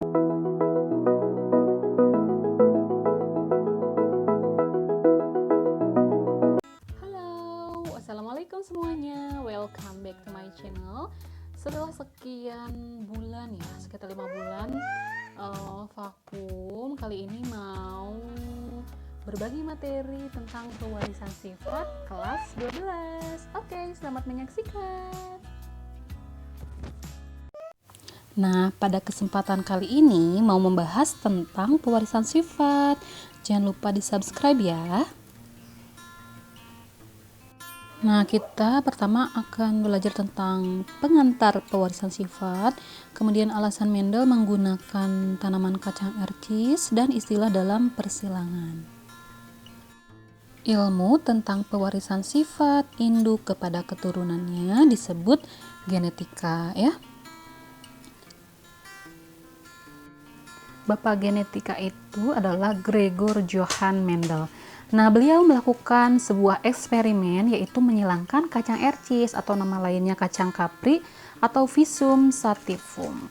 Halo, assalamualaikum semuanya. Welcome back to my channel. Setelah sekian bulan ya, sekitar 5 bulan vakum, kali ini mau berbagi materi tentang pewarisan sifat kelas 12. Oke, selamat menyaksikan. Nah, pada kesempatan kali ini mau membahas tentang pewarisan sifat. Jangan lupa di-subscribe ya. Nah, kita pertama akan belajar tentang pengantar pewarisan sifat, kemudian alasan Mendel menggunakan tanaman kacang ercis, dan istilah dalam persilangan. Ilmu tentang pewarisan sifat induk kepada keturunannya disebut genetika ya. Bapak genetika itu adalah Gregor Johann Mendel. Nah, beliau melakukan sebuah eksperimen yaitu menyilangkan kacang ercis atau nama lainnya kacang kapri atau Visum sativum.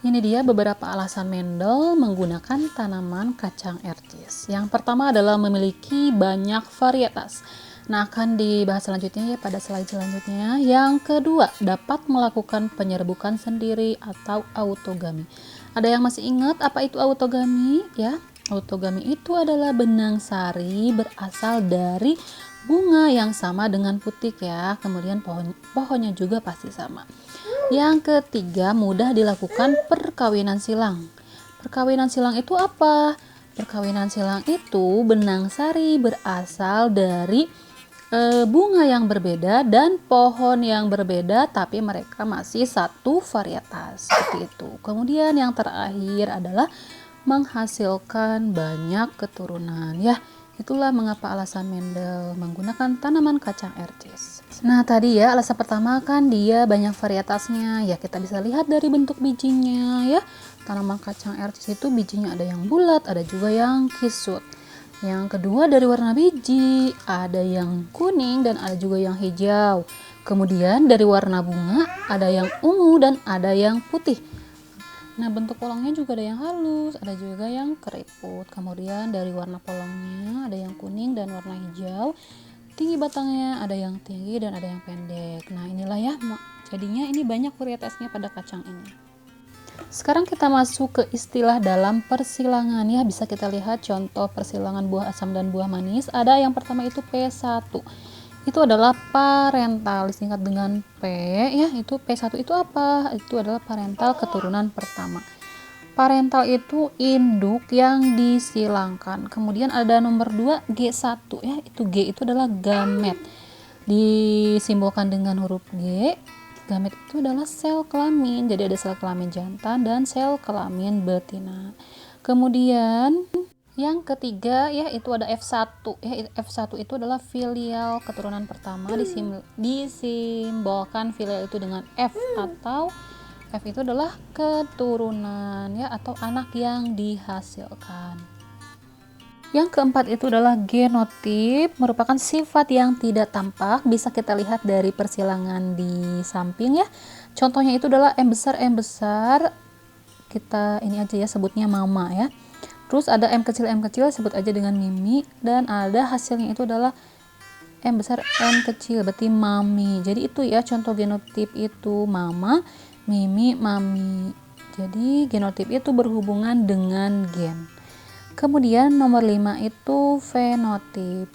Ini dia beberapa alasan Mendel menggunakan tanaman kacang ercis. Yang pertama adalah memiliki banyak varietas. Nah, akan dibahas selanjutnya ya pada slide selanjutnya. Yang kedua, dapat melakukan penyerbukan sendiri atau autogami. Ada yang masih ingat apa itu autogami ya? Autogami itu adalah benang sari berasal dari bunga yang sama dengan putik ya. Kemudian pohonnya juga pasti sama. Yang ketiga, mudah dilakukan perkawinan silang. Perkawinan silang itu apa? Perkawinan silang itu benang sari berasal dari bunga yang berbeda dan pohon yang berbeda, tapi mereka masih satu varietas seperti itu. Kemudian yang terakhir adalah menghasilkan banyak keturunan ya. Itulah mengapa alasan Mendel menggunakan tanaman kacang ercis. Nah, tadi ya alasan pertama kan dia banyak varietasnya ya, kita bisa lihat dari bentuk bijinya ya. Tanaman kacang ercis itu bijinya ada yang bulat, ada juga yang kisut. Yang kedua dari warna biji, ada yang kuning dan ada juga yang hijau. Kemudian dari warna bunga, ada yang ungu dan ada yang putih. Nah, bentuk polongnya juga ada yang halus, ada juga yang keriput. Kemudian dari warna polongnya ada yang kuning dan warna hijau. Tinggi batangnya ada yang tinggi dan ada yang pendek. Nah, inilah ya, jadinya ini banyak varietasnya pada kacang ini. Sekarang kita masuk ke istilah dalam persilangan ya. Bisa kita lihat contoh persilangan buah asam dan buah manis. Ada yang pertama itu P1. Itu adalah parental, disingkat dengan P ya. Itu P1 itu apa? Itu adalah parental keturunan pertama. Parental itu induk yang disilangkan. Kemudian ada nomor 2 G1 ya. Itu G itu adalah gamet. Disimbolkan dengan huruf G. Gamet itu adalah sel kelamin, jadi ada sel kelamin jantan dan sel kelamin betina. Kemudian yang ketiga ya itu ada F1 ya. F1 itu adalah filial keturunan pertama, disimbolkan filial itu dengan F, atau F itu adalah keturunan ya atau anak yang dihasilkan. Yang keempat itu adalah genotip, merupakan sifat yang tidak tampak, bisa kita lihat dari persilangan di samping ya. Contohnya itu adalah M besar, kita ini aja ya sebutnya mama ya. Terus ada M kecil sebut aja dengan mimi, dan ada hasilnya itu adalah M besar M kecil, berarti mami. Jadi itu ya contoh genotip itu mama, mimi, mami. Jadi genotip itu berhubungan dengan gen. Kemudian nomor 5 itu fenotip.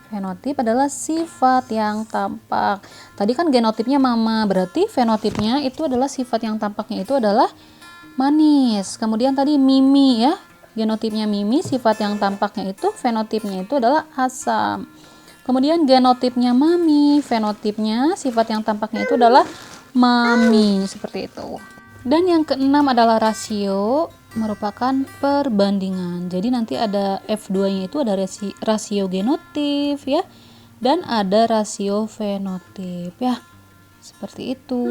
Fenotip adalah sifat yang tampak. Tadi kan genotipnya mama, berarti fenotipnya itu adalah sifat yang tampaknya itu adalah manis. Kemudian tadi mimi ya, genotipnya mimi, sifat yang tampaknya itu fenotipnya itu adalah asam. Kemudian genotipnya mami, fenotipnya sifat yang tampaknya itu adalah mami, seperti itu. Dan yang keenam adalah rasio, merupakan perbandingan. Jadi nanti ada F2-nya itu ada rasio genotip ya, dan ada rasio fenotip ya. Seperti itu.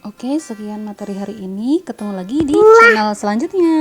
Oke, sekian materi hari ini. Ketemu lagi di channel selanjutnya.